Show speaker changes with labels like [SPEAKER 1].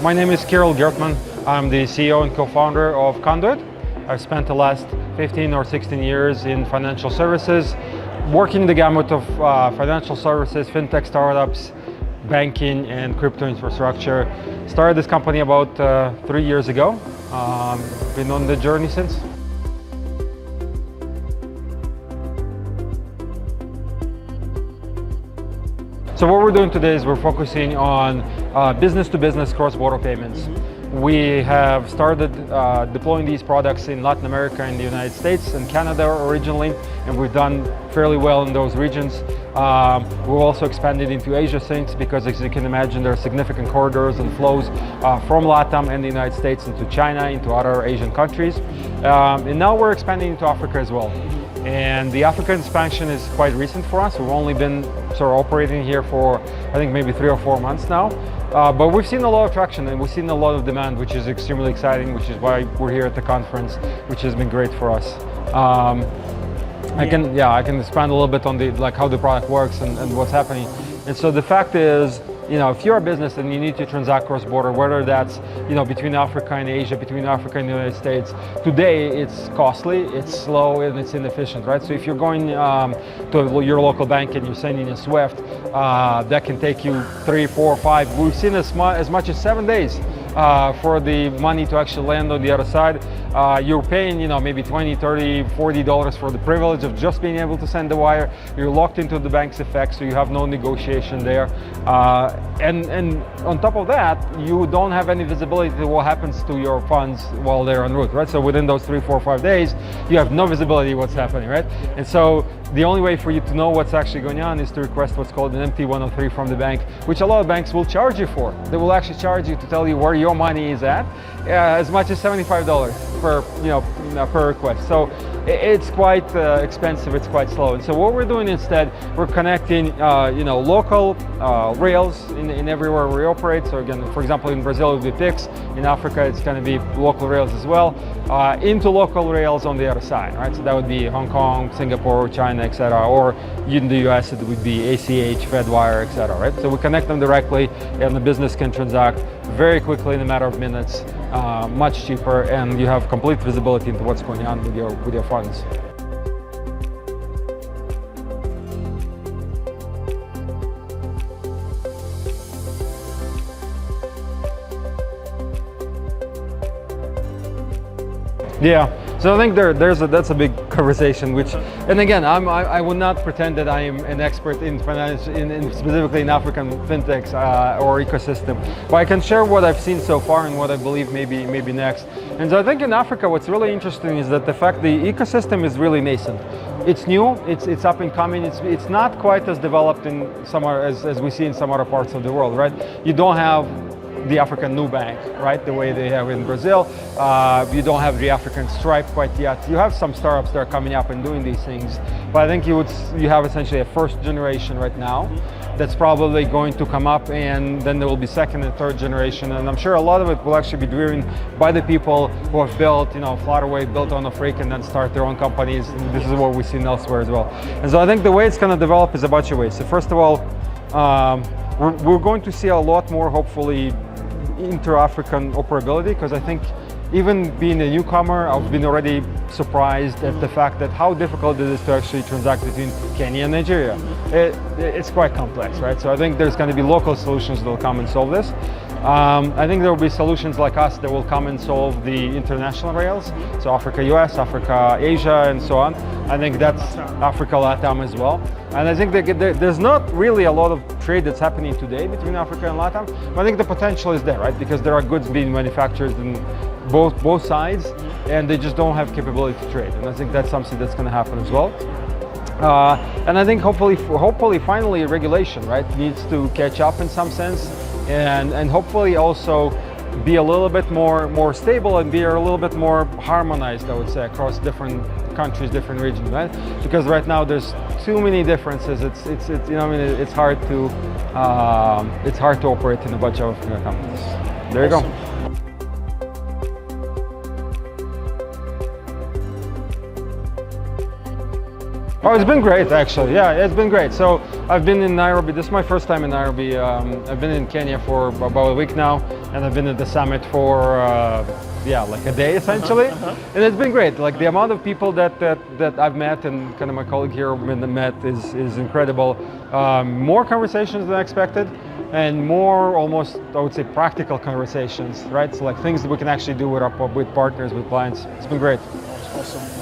[SPEAKER 1] My name is Kirill Gertman. I'm the CEO and co-founder of Conduit. I've spent the last 15 or 16 years in financial services, working the gamut of financial services, fintech startups, banking, and crypto infrastructure. Started this company about 3 years ago. Been on the journey since. So what we're doing today is we're focusing on business-to-business cross-border payments. We have started deploying these products in Latin America and the United States and Canada originally, and we've done fairly well in those regions. We've also expanded into Asia since, because as you can imagine, there are significant corridors and flows from LATAM and the United States into China, into other Asian countries. And now we're expanding into Africa as well. And the African expansion is quite recent for us. We've only been sort of operating here for, I think, maybe 3 or 4 months now. But we've seen a lot of traction and we've seen a lot of demand, which is extremely exciting, which is why we're here at the conference, which has been great for us. I can expand a little bit on how the product works and what's happening. And so the fact is, if you're a business and you need to transact cross-border, whether that's, between Africa and Asia, between Africa and the United States, today it's costly, it's slow, and it's inefficient, right? So if you're going to your local bank and you're sending a SWIFT, that can take you 3, 4, 5, we've seen as much as 7 days for the money to actually land on the other side. You're paying, maybe $20, $30, $40 for the privilege of just being able to send the wire. You're locked into the bank's effect, so you have no negotiation there. And on top of that, you don't have any visibility to what happens to your funds while they're en route, right? So within those 3, 4, 5 days, you have no visibility what's happening, right? And so the only way for you to know what's actually going on is to request what's called an MT-103 from the bank, which a lot of banks will charge you for. They will actually charge you to tell you where your money is at, as much as $75 per request. So it's quite expensive, it's quite slow. And so what we're doing instead, we're connecting local rails in everywhere we operate. So again, for example, in Brazil it would be PIX, in Africa it's going to be local rails as well, into local rails on the other side, right? So that would be Hong Kong, Singapore, China, etc. Or in the US it would be ACH, Fedwire, etc. Right? So we connect them directly, and the business can transact very quickly in a matter of minutes, much cheaper, and you have complete visibility into what's going on with your funds. Yeah, so I think that's a big conversation. And again, I would not pretend that I am an expert in finance, specifically in African fintechs or ecosystem. But I can share what I've seen so far and what I believe maybe next. And so I think in Africa, what's really interesting is that the fact the ecosystem is really nascent. It's new, it's up and coming. It's not quite as developed in as we see in some other parts of the world, right? You don't have the African new bank, right? The way they have in Brazil. You don't have the African Stripe quite yet. You have some startups that are coming up and doing these things, but I think you have essentially a first generation right now that's probably going to come up, and then there will be second and third generation, and I'm sure a lot of it will actually be driven by the people who have built, Flutterwave, built on a freak, and then start their own companies. And this is what we've seen elsewhere as well. And so I think the way it's going to develop is a bunch of ways. So first of all, we're going to see a lot more, hopefully, inter-African operability, because I think even being a newcomer, I've been already surprised at the fact that how difficult it is to actually transact between Kenya and Nigeria. It's quite complex, right? So I think there's going to be local solutions that will come and solve this. I think there will be solutions like us that will come and solve the international rails, so Africa US, Africa Asia, and so on. I think that's Africa LATAM as well. And I think there's not really a lot of trade that's happening today between Africa and LATAM, but I think the potential is there, right? Because there are goods being manufactured in both sides, and they just don't have capability to trade. And I think that's something that's going to happen as well. And I think hopefully finally regulation, right, needs to catch up in some sense, and hopefully also be a little bit more stable and be a little bit more harmonized, I would say, across different countries, different regions, right? Because right now there's too many differences. It's hard to operate in a bunch of companies. There you go. Oh, it's been great, actually. Yeah, it's been great. So I've been in Nairobi. This is my first time in Nairobi. I've been in Kenya for about a week now. and I've been at the summit for like a day essentially, and it's been great. Like the amount of people that I've met and kind of my colleague here met is incredible. More conversations than I expected, and more almost, I would say, practical conversations, right? So like things that we can actually do with partners, with clients. It's been great.
[SPEAKER 2] Awesome.